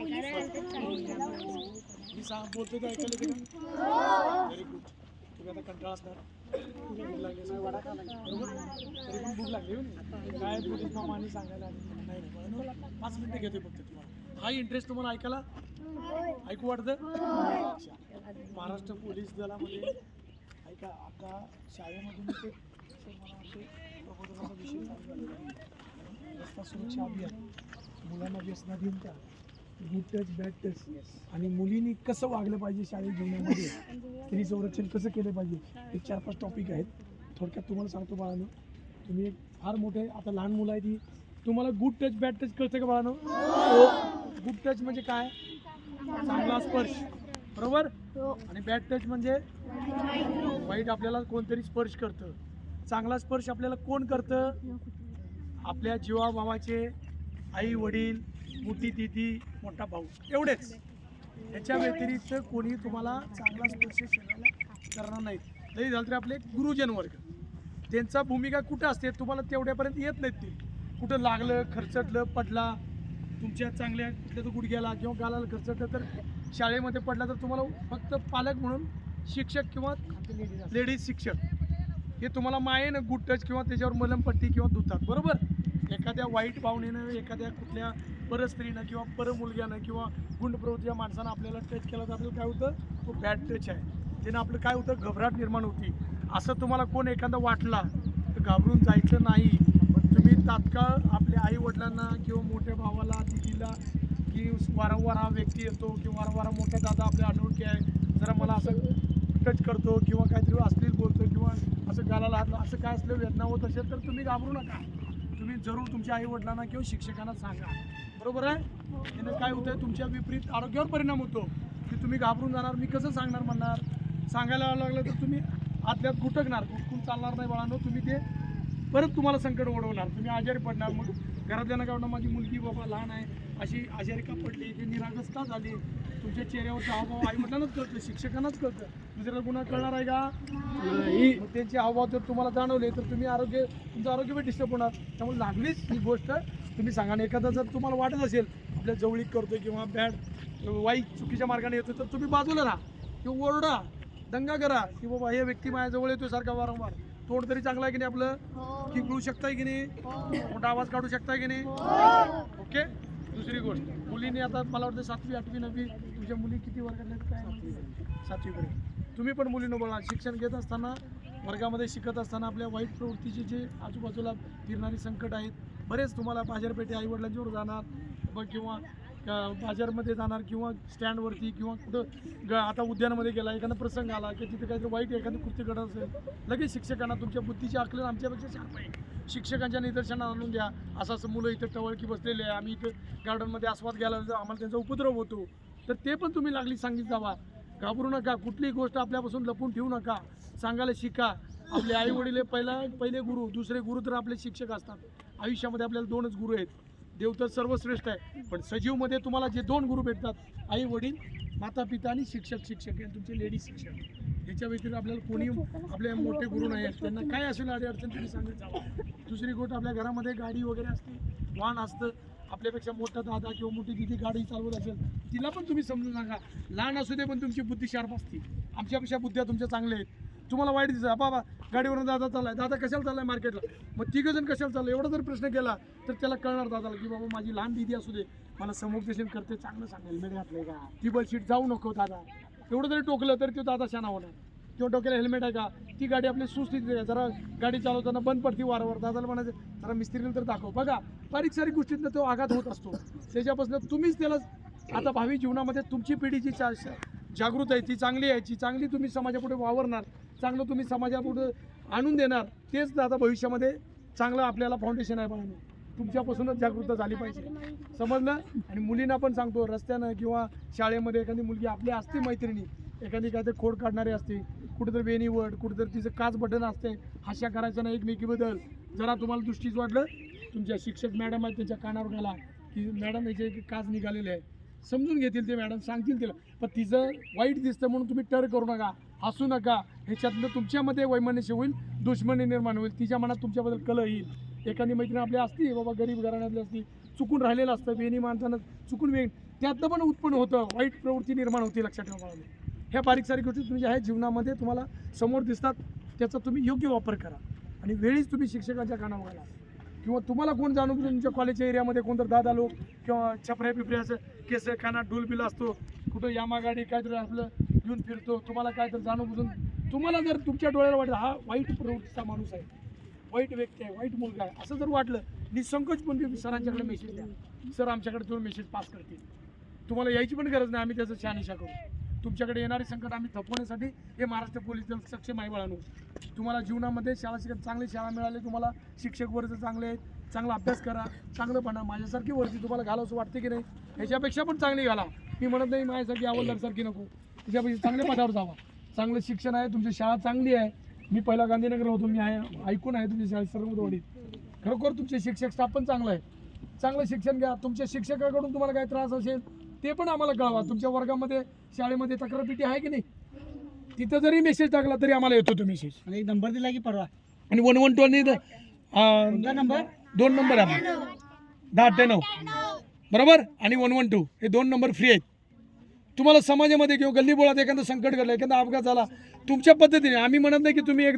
मी बोलतो ते ऐकायला की व्हेरी गुड. तुम्ही आता कंटाळा असणार, भूक लागली असेल, वडा खा लागला बरोबर. तरी पण भूक लागली हो नाही काय पोलीस मामा आणि सांगायला आणि नाही नाही 5 मिनिटं घेते फक्त तुम्हाला. हा इंटरेस्ट तुम्हाला ऐकायला ऐकू वाटतं? अच्छा. महाराष्ट्र पोलीस दलामध्ये ऐका आता शाळेमधून ते मला वाटते प्रबोधनाचा विषय चालू झालेला आहे. रस्ता सुरक्षा अभियान मुलांना व्यसना देऊन त्या गुड टच बॅड टच आणि मुलींनी कसं वागलं पाहिजे शाळेत जीवनामध्ये, स्त्री संरक्षण कसं केलं पाहिजे, हे 4-5 टॉपिक आहेत. थोडक्यात तुम्हाला सांगतो बाळांनो, तुम्ही एक फार मोठे आता लहान मुलं आहे ती तुम्हाला गुड टच बॅड टच कळतं का बाळांनो? गुड टच म्हणजे काय? चांगला स्पर्श बरोबर. आणि बॅड टच म्हणजे वाईट आपल्याला कोणतरी स्पर्श करतं. चांगला स्पर्श आपल्याला कोण करतं? आपल्या जीवाभावाचे आई वडील, मोठी दिदी, मोठा भाऊ, एवढेच. याच्या व्यतिरिक्त कोणी तुम्हाला चांगला स्पर्श शरीराला करणार नाहीत. तरी झालं तरी आपले गुरुजन वर्ग, त्यांचा भूमिका कुठं असते तुम्हाला तेवढ्यापर्यंत येत नाहीत. ते कुठं लागलं, खरचटलं, पडला, तुमच्या चांगल्या कुठल्या तर गुडघ्याला किंवा गालाला खरचटलं तर शाळेमध्ये पडला तर तुम्हाला फक्त पालक म्हणून शिक्षक किंवा लेडीज शिक्षक हे तुम्हाला मायेनं गुड टच किंवा त्याच्यावर मलमपट्टी किंवा धुतात बरोबर. एखाद्या वाईट भावनेनं, एखाद्या कुठल्या परस्त्रीनं किंवा परमुलग्यानं किंवा गुंड प्रवृत्तीच्या माणसानं आपल्याला टच केला तर आपल्याला काय होतं? तो बॅड टच आहे. त्यानं आपलं काय होतं? घबराट निर्माण होती. असं तुम्हाला कोण एखादा वाटला तर घाबरून जायचं नाही. तुम्ही तात्काळ आपल्या आई वडिलांना किंवा मोठ्या भावाला, दिदीला की वारंवार हा व्यक्ती येतो किंवा वारंवार मोठा दादा आपल्या अनोळखी आहे, जरा मला असं टच करतो किंवा काहीतरी अश्लील बोलतो किंवा असं गालाला हात, असं काय असलं वेदना होत असेल तर तुम्ही घाबरू नका. तुम्ही जरूर तुमच्या आई वडिलांना किंवा शिक्षकांना सांगा बरोबर आहे. त्यानं काय होतं? तुमच्या विपरीत आरोग्यावर परिणाम होतो की तुम्ही घाबरून जाणार. मी कसं सांगणार म्हणणार, सांगायला लागलं तर तुम्ही आतल्यात गुटकणार, गुटकून चालणार नाही बाळांनो. तुम्ही ते परत तुम्हाला संकट ओढवणार, तुम्ही आजारी पडणार. मग घरातल्यांना काय वाटणार माझी मुलगी बाबा लहान आहे अशी आजारी का पडली, ते निरागस का झाली, तुमच्या चेहऱ्यावरचा हावभाव आई वडिलांनाच कळतं, शिक्षकांनाच कळतं. दुसऱ्याला गुन्हा कळणार आहे का? मग त्यांचे हावभाव जर तुम्हाला जाणवले तर तुमचं आरोग्य पण डिस्टर्ब होणार. त्यामुळे लागलीच ही गोष्ट तुम्ही सांगा. आणि एखादा जर तुम्हाला वाटत असेल आपल्या जवळीक करतोय किंवा वाईट चुकीच्या मार्गाने येतो तर तुम्ही बाजूला राहा किंवा ओरडा, दंगा करा की बाबा हे व्यक्ती माझ्याजवळ येतोय सारखा वारंवार. तोंड तरी चांगला आहे की नाही आपलं? किंकळू शकताय की नाही? मोठा आवाज काढू शकताय की नाही? ओके. दुसरी गोष्ट, मुलींनी आता मला वाटतं 7वी 8वी 9वी तुमच्या मुली किती वर्गात आहेत काय? 7वीपर्यंत. तुम्ही पण मुलींनो बघा, शिक्षण घेत असताना वर्गामध्ये शिकत असताना आपल्या वाईट प्रवृत्तीचे जे आजूबाजूला फिरणारी संकट आहेत बरेच, तुम्हाला बाजारपेठे आईवडिलांच्यावर जाणार किंवा बाजारमध्ये जाणार किंवा स्टँडवरती किंवा कुठं आता उद्यानामध्ये गेला, एखादा प्रसंग आला की तिथे काहीतरी वाईट एखादं कृत्य घडत असेल, लगेच शिक्षकांना तुमच्या बुद्धीची आकलन आमच्यापेक्षा शार्प आहे, शिक्षकांच्या निदर्शनाला आणून द्या. असं मुलं इथं टवळकी बसलेले आहे, आम्ही इथं गार्डनमध्ये आस्वाद घ्यायला आम्हाला त्यांचा उपद्रव होतो, तर ते पण तुम्ही लागली सांगित जावा. घाबरू नका, कुठलीही गोष्ट आपल्यापासून लपून ठेवू नका, सांगायला शिका. आपले आई वडील पहिले गुरु, दुसरे गुरु तर आपले शिक्षक असतात. आयुष्यामध्ये आपल्याला 2च गुरु आहेत. देव तर सर्वश्रेष्ठ आहे, पण सजीवमध्ये तुम्हाला जे 2 गुरु भेटतात, आई वडील, माता पिता आणि शिक्षक आणि तुमचे लेडीज शिक्षक. याच्या व्यतिरिक्त आपल्याला कोणी आपले मोठे गुरु नाही आहेत. त्यांना काय असेल अडचण तुम्ही सांगत जावा. दुसरी गोष्ट, आपल्या घरामध्ये गाडी वगैरे असते, वाहन असतं, आपल्यापेक्षा मोठा दादा किंवा मोठी दिदी गाडी चालवत असेल तिला पण तुम्ही समजून सांगा. लहान असू दे पण तुमची बुद्धी शार्प असते, आमच्यापेक्षा बुद्ध्या तुमच्या चांगल्या आहेत. तुम्हाला वाईट दिसतं बाबा गाडीवरून दादा चाललाय, दादा कशाला चाललाय मार्केटला, मग 3 जण कशाला चाललं, एवढा जर प्रश्न केला तर त्याला कळणार दादाला की बाबा माझी लहान दिदी असू दे, मला समुपदेशन करते, चांगलं सांगेल, हेल्मेट घातलंय का, टेबल सीट जाऊ नको दादा, एवढं जरी टोकलं तर तो दादा शाना होणार. किंवा डोक्याला हेल्मेट आहे का, ती गाडी आपली सुस्थितीत आहे, जरा गाडी चालवताना बंद पडती वारंवार, दादाला म्हणायचं जरा मिस्त्रीला तर दाखव. बघा बारीक सारी गोष्टीतनं तो आघात होत असतो. त्याच्यापासून तुम्हीच त्याला आता भावी जीवनामध्ये तुमची पिढी जी जागृत आहे ती चांगली आहे, चांगली तुम्ही समाजापुढे वावरणार, चांगलं तुम्ही समाजापुढे आणून देणार, तेच दादा भविष्यामध्ये चांगलं आपल्याला फाउंडेशन आहे. पाहणे तुमच्यापासूनच जागृत झाली पाहिजे, समजलं. आणि मुलींना पण सांगतो, रस्त्यानं किंवा शाळेमध्ये एखादी मुलगी आपली असते मैत्रिणी, एखादी काहीतरी खोड काढणारी असते, कुठेतरी वेणीवड, कुठेतरी तिचं काच बटन असते, हास्या करायचं नाही एकमेकीबद्दल. जरा तुम्हाला दृष्टीच वाटलं, तुमच्या शिक्षक मॅडम आहेत त्यांच्या कानावर घाला की मॅडम याचे काच निघालेले आहे, समजून घेतील ते मॅडम, सांगतील तिला. पण तिचं वाईट दिसतं म्हणून तुम्ही टर करू नका, हसू नका. ह्याच्यातनं तुमच्यामध्ये वैमनस्य होईल, दुश्मनी निर्माण होईल, तिच्या मनात तुमच्याबद्दल कलह येईल. एखादी मैत्रीण आपली असती बाबा गरीब घराण्यातली असती, चुकून राहिलेलं असतं, बेनी माणसानं चुकून वेग त्यातनं पण उत्पन्न होतं, वाईट प्रवृत्ती निर्माण होती. लक्षात ठेवा बाळांनो. ह्या बारीक सारीक गोष्टी तुम्ही ज्या आहेत जीवनामध्ये तुम्हाला समोर दिसतात, त्याचा तुम्ही योग्य वापर करा. आणि वेळीच तुम्ही शिक्षकांच्या कानावर घाला. किंवा तुम्हाला कोण जाणून बुजून तुमच्या कॉलेजच्या एरियामध्ये कोणतं दादा लोक किंवा छपऱ्या पिपऱ्या असं केस कानात डोल बिल असतो, कुठं यामा गाडी काहीतरी आपलं घेऊन फिरतो, तुम्हाला काय तर जाणून बुजून तुम्हाला जर तुमच्या डोळ्याला वाटलं हा वाईट प्रवृत्तीचा माणूस आहे, वाईट व्यक्ती आहे, वाईट मुलगा आहे, असं जर वाटलं, निसंकोच पण तुम्ही सरांच्याकडे मेसेज द्या. सर आमच्याकडे तुम्ही मेसेज पास करतील. तुम्हाला यायची पण गरज नाही, आम्ही त्याचं शहानिशा करू. तुमच्याकडे येणारे संकट आम्ही थपवण्यासाठी हे महाराष्ट्र पोलीस दल सक्षम आहे बाळांनो. तुम्हाला जीवनामध्ये शाळा शिकत चांगली शाळा मिळाली, तुम्हाला शिक्षक वर्ग चांगले आहेत, चांगला अभ्यास करा, चांगलं बना. माझ्यासारखी वर्दी तुम्हाला घालावंसं वाटते की नाही, ह्याच्यापेक्षा पण चांगली घाला. मी म्हणत नाही माझ्यासारखी हवालदारसारखी नको, त्याच्यापेक्षा चांगल्या पदावर जावा. चांगलं शिक्षण आहे, तुमची शाळा चांगली आहे. मी पहिला गांधीनगरला होतो, मी ऐकून आहे तुमची शाळा सर्वतवाडीत. खरोखर तुमचे शिक्षक स्टाफ पण चांगलं आहे. चांगलं शिक्षण घ्या. तुमच्या शिक्षकाकडून तुम्हाला काही त्रास असेल ते पण आम्हाला कळवा. तुमच्या वर्गामध्ये शाळेमध्ये तक्रारपेटी आहे की नाही, तिथं जरी मेसेज टाकला तरी आम्हाला येतो तो मेसेज. आणि एक नंबर दिला की परवा, आणि 112 नंबर 2 नंबर आहे 1098 बरोबर, आणि 112 हे 2 नंबर फ्री आहेत. तुम्हाला समाजामध्ये किंवा गल्लीबोळात एखादं संकट घडलं, एखादा अपघात झाला, तुमच्या पद्धतीने, आम्ही म्हणत नाही की तुम्ही एकदा